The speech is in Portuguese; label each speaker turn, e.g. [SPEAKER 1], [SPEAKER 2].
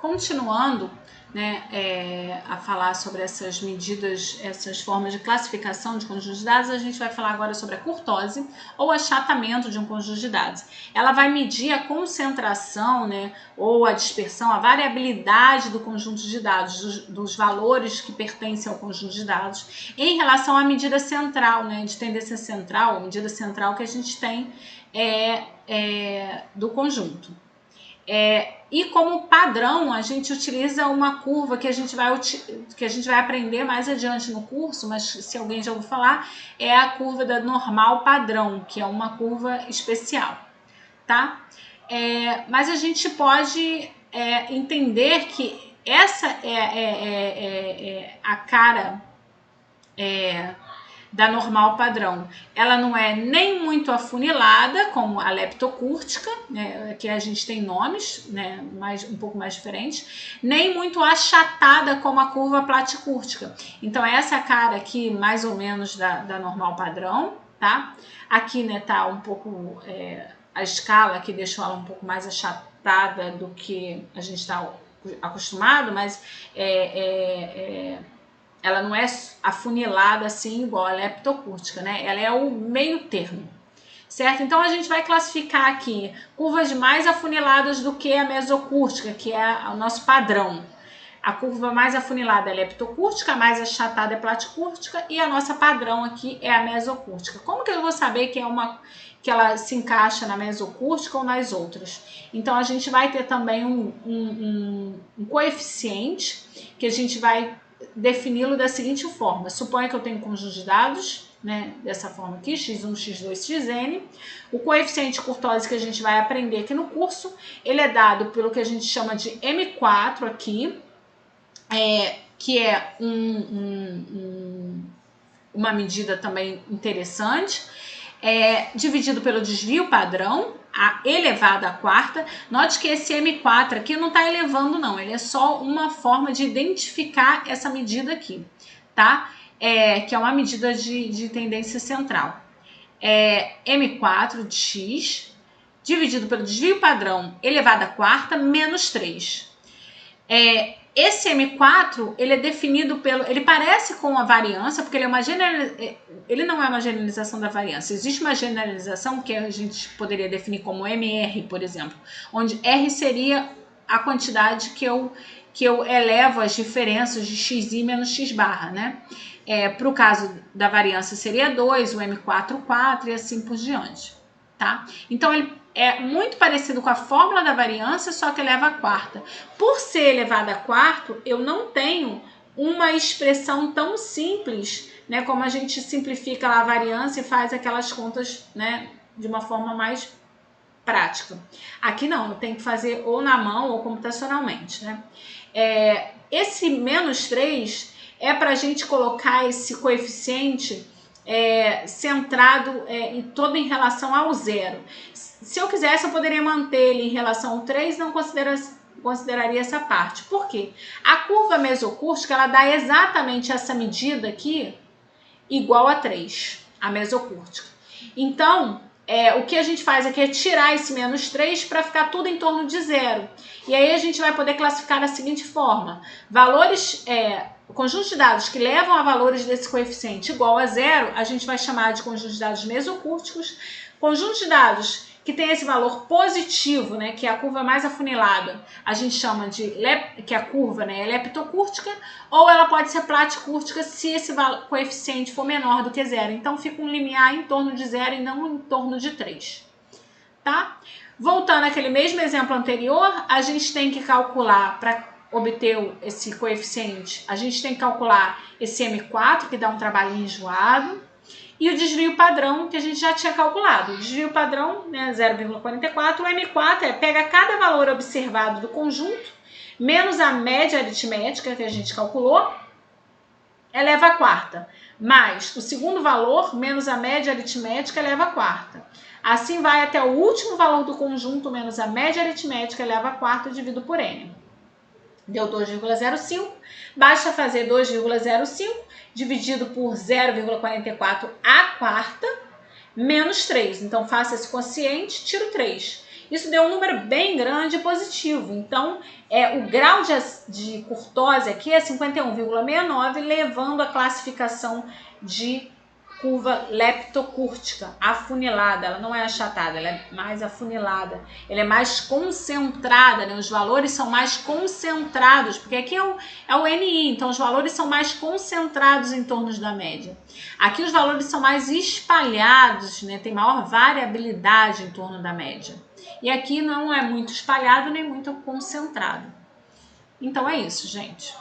[SPEAKER 1] continuando, né, a falar sobre essas medidas, essas formas de classificação de conjuntos de dados, a gente vai falar agora sobre a kurtose ou achatamento de um conjunto de dados. Ela vai medir a concentração, né, ou a dispersão, a variabilidade do conjunto de dados, dos valores que pertencem ao conjunto de dados, em relação à medida central, né, de tendência central, a medida central que a gente tem do conjunto. E como padrão, a gente utiliza uma curva que a gente vai aprender mais adiante no curso, mas se alguém já ouviu falar, é a curva da normal padrão, que é uma curva especial, tá? Mas a gente pode entender que essa é a cara da normal padrão. Ela não é nem muito afunilada, como a leptocúrtica, né, que a gente tem nomes, né, um pouco mais diferentes, nem muito achatada, como a curva platicúrtica. Então, essa cara aqui, mais ou menos, da normal padrão, tá? Aqui, né, tá um pouco a escala que deixou ela um pouco mais achatada do que a gente está acostumado, mas ela não é afunilada assim igual a leptocúrtica, né? Ela é o meio termo, certo? Então a gente vai classificar aqui curvas mais afuniladas do que a mesocúrtica, que é o nosso padrão. A curva mais afunilada é a leptocúrtica, a mais achatada é a platicúrtica e a nossa padrão aqui é a mesocúrtica. Como que eu vou saber que ela se encaixa na mesocúrtica ou nas outras? Então a gente vai ter também um coeficiente que a gente vai defini-lo da seguinte forma: suponha que eu tenho um conjunto de dados, né, dessa forma aqui, x1, x2, xn. O coeficiente de kurtose que a gente vai aprender aqui no curso, ele é dado pelo que a gente chama de M4 aqui, que é uma medida também interessante, dividido pelo desvio padrão, elevado à quarta. Note que esse M4 aqui não está elevando não, ele é só uma forma de identificar essa medida aqui, tá? Que é uma medida de tendência central. M4 de x, dividido pelo desvio padrão elevado à quarta, menos 3. Esse M4, ele é definido ele parece com a variância, porque ele não é uma generalização da variância. Existe uma generalização que a gente poderia definir como MR, por exemplo, onde R seria a quantidade que eu elevo as diferenças de xi menos x barra, né? Para o caso da variância seria 2, o M4, 4 e assim por diante, tá? Então, ele é muito parecido com a fórmula da variância, só que eleva a quarta. Por ser elevado a quarto, eu não tenho uma expressão tão simples, né, como a gente simplifica a variância e faz aquelas contas, né, de uma forma mais prática. Aqui não, eu tenho que fazer ou na mão ou computacionalmente, né? Esse menos 3 é para a gente colocar esse coeficiente centrado todo em relação ao zero. Se eu quisesse, eu poderia manter ele em relação ao 3, não consideraria essa parte. Por quê? A curva mesocúrtica, ela dá exatamente essa medida aqui, igual a 3, a mesocúrtica. Então, o que a gente faz aqui é tirar esse menos 3 para ficar tudo em torno de zero. E aí a gente vai poder classificar da seguinte forma: valores, conjunto de dados que levam a valores desse coeficiente igual a zero, a gente vai chamar de conjunto de dados mesocúrticos. Conjunto de dados que tem esse valor positivo, né, que é a curva mais afunilada, a gente chama que a curva, né, é leptocúrtica, ou ela pode ser platicúrtica se esse coeficiente for menor do que zero. Então fica um limiar em torno de zero e não em torno de 3, tá? Voltando àquele mesmo exemplo anterior, a gente tem que calcular, para obter esse coeficiente, a gente tem que calcular esse M4, que dá um trabalho enjoado, e o desvio padrão, que a gente já tinha calculado. O desvio padrão, né, 0,44. O M4 pega cada valor observado do conjunto, menos a média aritmética que a gente calculou, eleva a quarta. Mais o segundo valor, menos a média aritmética, eleva a quarta. Assim vai até o último valor do conjunto, menos a média aritmética, eleva a quarta, dividido por N. Deu 2,05. Basta fazer 2,05 dividido por 0,44 à quarta, menos 3. Então, faça esse quociente, tiro 3. Isso deu um número bem grande e positivo. Então, o grau de curtose aqui é 51,69, levando a classificação de curva leptocúrtica, afunilada. Ela não é achatada, ela é mais afunilada. Ela é mais concentrada, né? Os valores são mais concentrados, porque aqui é o NI, então os valores são mais concentrados em torno da média. Aqui os valores são mais espalhados, né? Tem maior variabilidade em torno da média. E aqui não é muito espalhado nem muito concentrado. Então é isso, gente.